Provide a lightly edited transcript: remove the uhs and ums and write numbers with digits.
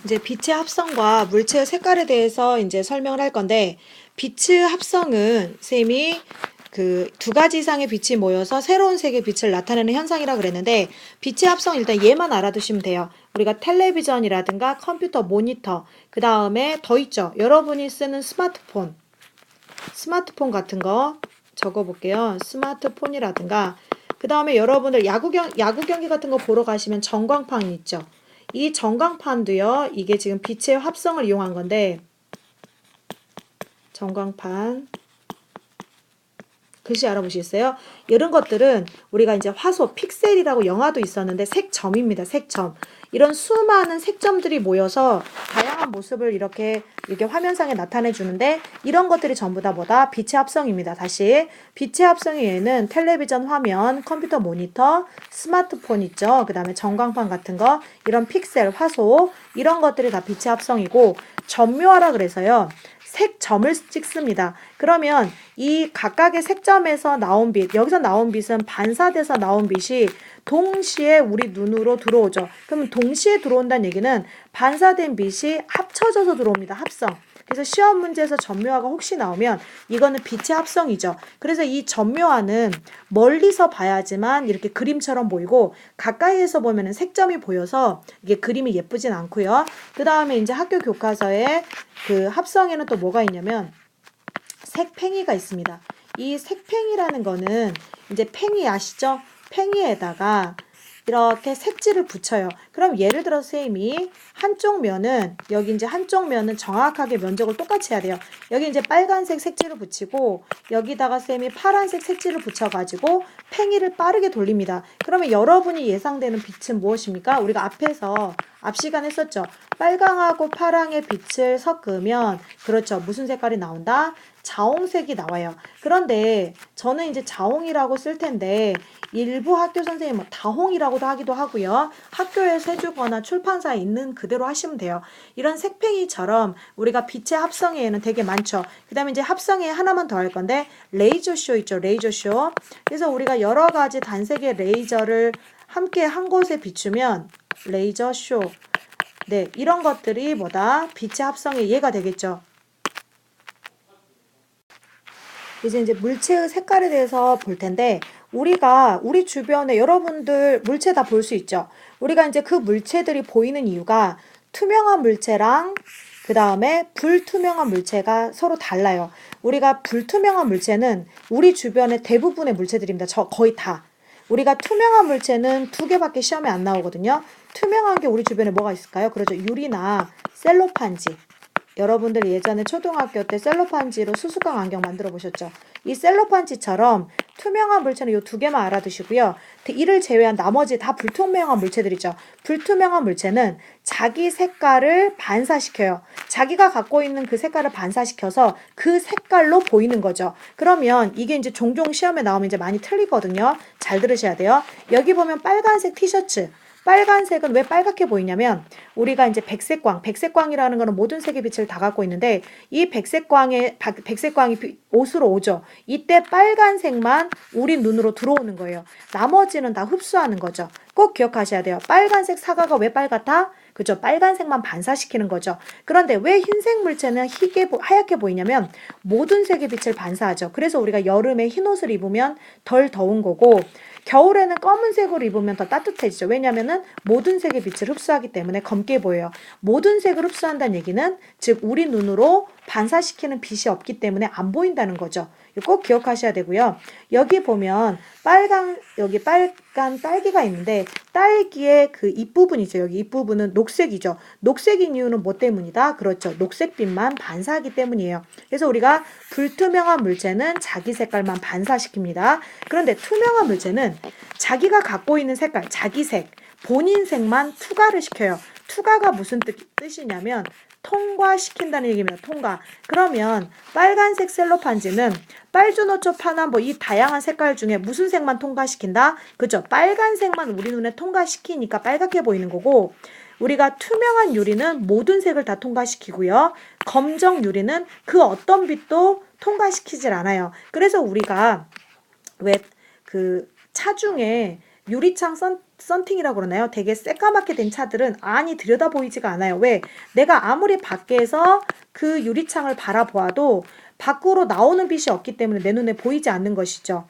이제 빛의 합성과 물체의 색깔에 대해서 이제 설명을 할 건데, 빛의 합성은 쌤이 그 두 가지 이상의 빛이 모여서 새로운 색의 빛을 나타내는 현상이라고 그랬는데, 빛의 합성 일단 얘만 알아두시면 돼요. 우리가 텔레비전이라든가 컴퓨터 모니터, 그 다음에 더 있죠. 여러분이 쓰는 스마트폰 같은 거 적어볼게요. 스마트폰이라든가, 그 다음에 여러분들 야구 경기 같은 거 보러 가시면 전광판 있죠. 이 전광판도요, 이게 지금 빛의 합성을 이용한 건데, 전광판, 글씨 알아보시겠어요? 이런 것들은 우리가 이제 화소, 픽셀이라고 영화도 있었는데 색점입니다. 색점. 이런 수많은 색점들이 모여서 다양한 모습을 이렇게 화면상에 나타내 주는데, 이런 것들이 전부 다 뭐다? 빛의 합성입니다. 다시 빛의 합성의 예는 텔레비전 화면, 컴퓨터 모니터, 스마트폰 있죠. 그 다음에 전광판 같은 거, 이런 픽셀, 화소, 이런 것들이 다 빛의 합성이고, 점묘하라 그래서요, 색점을 찍습니다. 그러면 이 각각의 색점에서 나온 빛, 여기서 나온 빛은 반사돼서 나온 빛이 동시에 우리 눈으로 들어오죠. 그러면 동시에 들어온다는 얘기는 반사된 빛이 합쳐져서 들어옵니다. 합성. 그래서 시험 문제에서 점묘화가 혹시 나오면 이거는 빛의 합성이죠. 그래서 이 점묘화는 멀리서 봐야지만 이렇게 그림처럼 보이고, 가까이에서 보면은 색점이 보여서 이게 그림이 예쁘진 않고요. 그 다음에 이제 학교 교과서에 그 합성에는 또 뭐가 있냐면 색팽이가 있습니다. 이 색팽이라는 거는 이제 팽이 아시죠? 팽이에다가 이렇게 색지를 붙여요. 그럼 예를 들어 선생님이 한쪽 면은, 여기 이제 한쪽 면은 정확하게 면적을 똑같이 해야 돼요. 여기 이제 빨간색 색지를 붙이고 여기다가 선생님이 파란색 색지를 붙여가지고 팽이를 빠르게 돌립니다. 그러면 여러분이 예상되는 빛은 무엇입니까? 우리가 앞 시간에 했었죠. 빨강하고 파랑의 빛을 섞으면, 그렇죠, 무슨 색깔이 나온다? 자홍색이 나와요. 그런데 저는 이제 자홍이라고 쓸 텐데 일부 학교 선생님은 다홍이라고도 하기도 하고요. 학교에서 해주거나 출판사에 있는 그대로 하시면 돼요. 이런 색팽이처럼 우리가 빛의 합성에는 되게 많죠. 그 다음에 이제 합성에 하나만 더 할 건데, 레이저쇼 있죠. 레이저쇼. 그래서 우리가 여러 가지 단색의 레이저를 함께 한 곳에 비추면 레이저쇼. 네, 이런 것들이 뭐다? 빛의 합성의 예가 되겠죠. 이제 물체의 색깔에 대해서 볼 텐데, 우리가 우리 주변에 여러분들 물체 다 볼 수 있죠. 우리가 이제 그 물체들이 보이는 이유가 투명한 물체랑 그 다음에 불투명한 물체가 서로 달라요. 우리가 불투명한 물체는 우리 주변의 대부분의 물체들입니다. 거의 다. 우리가 투명한 물체는 두 개밖에 시험에 안 나오거든요. 투명한 게 우리 주변에 뭐가 있을까요? 그렇죠. 유리나 셀로판지. 여러분들 예전에 초등학교 때 셀로판지로 수수깡 안경 만들어 보셨죠? 이 셀로판지처럼 투명한 물체는 이 두 개만 알아두시고요. 이를 제외한 나머지 다 불투명한 물체들이죠. 불투명한 물체는 자기 색깔을 반사시켜요. 자기가 갖고 있는 그 색깔을 반사시켜서 그 색깔로 보이는 거죠. 그러면 이게 이제 종종 시험에 나오면 이제 많이 틀리거든요. 잘 들으셔야 돼요. 여기 보면 빨간색 티셔츠. 빨간색은 왜 빨갛게 보이냐면, 우리가 이제 백색광이라는 거는 모든 색의 빛을 다 갖고 있는데, 이 백색광이 옷으로 오죠. 이때 빨간색만 우리 눈으로 들어오는 거예요. 나머지는 다 흡수하는 거죠. 꼭 기억하셔야 돼요. 빨간색 사과가 왜 빨갛다? 그죠? 빨간색만 반사시키는 거죠. 그런데 왜 흰색 물체는 하얗게 보이냐면 모든 색의 빛을 반사하죠. 그래서 우리가 여름에 흰 옷을 입으면 덜 더운 거고, 겨울에는 검은색으로 입으면 더 따뜻해지죠. 왜냐하면 모든 색의 빛을 흡수하기 때문에 검게 보여요. 모든 색을 흡수한다는 얘기는, 즉 우리 눈으로 반사시키는 빛이 없기 때문에 안 보인다는 거죠. 꼭 기억하셔야 되고요. 여기 보면 여기 빨간 딸기가 있는데, 딸기의 그 잎부분이죠. 여기 잎부분은 녹색이죠. 녹색인 이유는 뭐 때문이다? 그렇죠. 녹색빛만 반사하기 때문이에요. 그래서 우리가 불투명한 물체는 자기 색깔만 반사시킵니다. 그런데 투명한 물체는 자기가 갖고 있는 색깔, 자기 색, 본인 색만 투과를 시켜요. 투과가 무슨 뜻이냐면 통과시킨다는 얘기입니다. 통과. 그러면 빨간색 셀로판지는 빨주노초 파남보 이 다양한 색깔 중에 무슨 색만 통과시킨다? 그죠? 빨간색만 우리 눈에 통과시키니까 빨갛게 보이는 거고, 우리가 투명한 유리는 모든 색을 다 통과시키고요. 검정 유리는 그 어떤 빛도 통과시키질 않아요. 그래서 우리가 왜 그 차 중에 유리창 썬팅이라고 그러나요? 되게 새까맣게 된 차들은 안이 들여다 보이지가 않아요. 왜? 내가 아무리 밖에서 그 유리창을 바라보아도 밖으로 나오는 빛이 없기 때문에 내 눈에 보이지 않는 것이죠.